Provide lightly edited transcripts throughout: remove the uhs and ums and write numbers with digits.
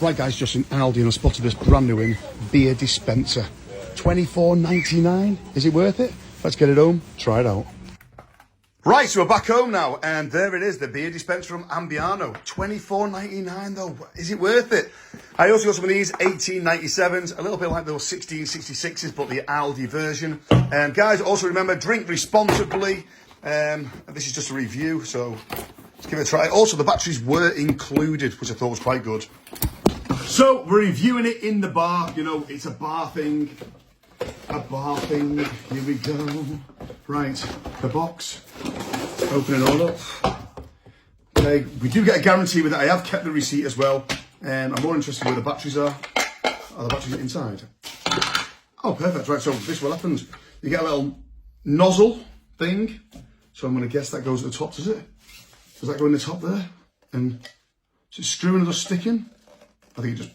Right guys, just in Aldi and I spotted this brand new in beer dispenser. $24.99. Is it worth it? Let's get it home, try it out. Right, so we're back home now, and there it is, the beer dispenser from Ambiano. $24.99 though, is it worth it? I also got some of these 1897s, a little bit like those 1666s, but the Aldi version. Guys, also remember, drink responsibly. This is just a review, so let's give it a try. Also, the batteries were included, which I thought was quite good. So, we're reviewing it in the bar. You know, it's a bar thing. A bar thing. Here we go. Right, the box. Open it all up. Okay, we do get a guarantee with it. I have kept the receipt as well. I'm more interested where the batteries are. Are the batteries inside? Oh, perfect. Right, so this is what happens. You get a little nozzle thing. So I'm going to guess that goes at the top, does it? Does that go in the top there? And is it screwing or just sticking? I think it just,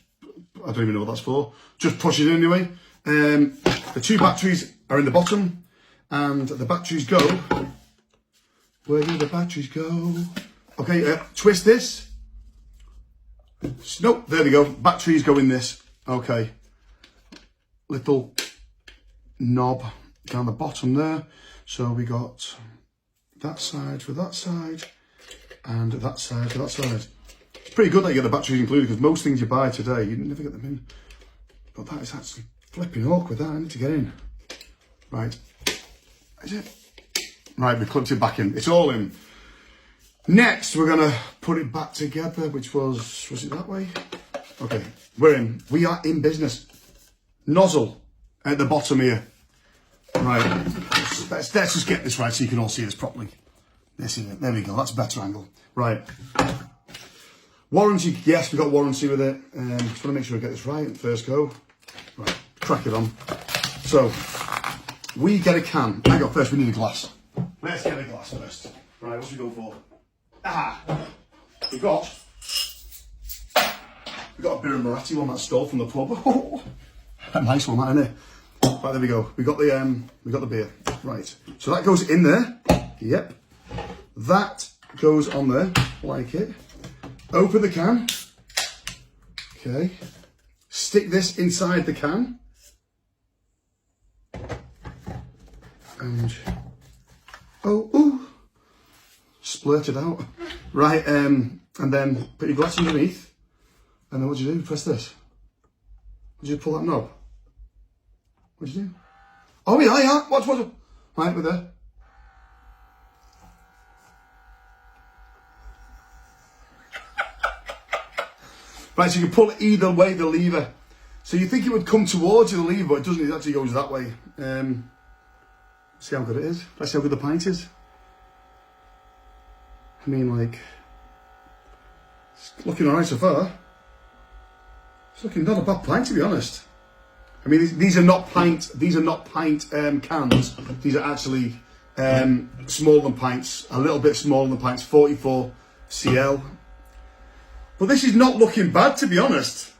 I don't even know what that's for. Just push it anyway. The two batteries are in the bottom, and the batteries go. Where do the batteries go? Okay, twist this. Nope, there we go. Batteries go in this. Okay. Little knob down the bottom there. So we got that side for that side, and that side for that side. It's pretty good that you get the batteries included, because most things you buy today, you never get them in. But that is actually flipping awkward, that. I need to get in. Right. Is it? Right, we clipped it back in. It's all in. Next, we're going to put it back together, which was it that way? Okay, we're in. We are in business. Nozzle at the bottom here. Right. Let's just get this right so you can all see this properly. There we go. That's a better angle. Right. Warranty. Yes, we got warranty with it. Just want to make sure I get this right. First go. Right. Crack it on. So, we get a can. Hang on, first we need a glass. Let's get a glass first. Right, what's we go for? We got a beer and Moratti one that stole from the pub. A nice one, that, isn't it? Right, there we go. We got the beer. Right. So that goes in there. Yep. That goes on there, like it. Open the can. Okay. Stick this inside the can. And splurt it out. Right, and then put your glass underneath. And then what do you do? Press this. Did you pull that knob? What did you do? Oh yeah. Watch. Right, we're there. Right, so you can pull it either way, the lever. So you think it would come towards you, the lever, but it doesn't. It actually goes that way. See how good it is? Let's see how good the pint is. I mean, like, it's looking alright so far. It's looking not a bad pint, to be honest. I mean, these are not pint. These are not pint cans. These are actually smaller than pints. A little bit smaller than pints. 44 cl. But this is not looking bad, to be honest.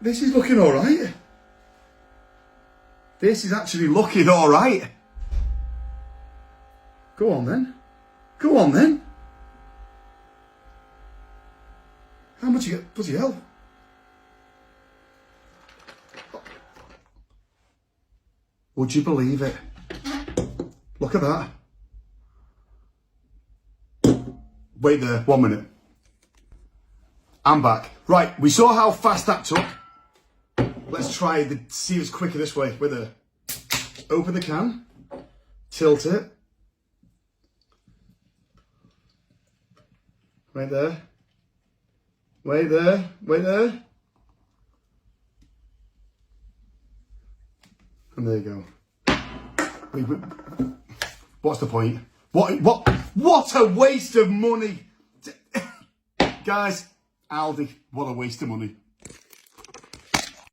This is looking all right. This is actually looking all right. Go on then. Go on then. How much you get? Bloody hell. Would you believe it? Look at that. Wait there, 1 minute. I'm back. Right, we saw how fast that took. Let's try see if it's quicker this way. With a open the can, tilt it. Right there. Wait there. And there you go. What's the point? What a waste of money. Guys, Aldi, what a waste of money.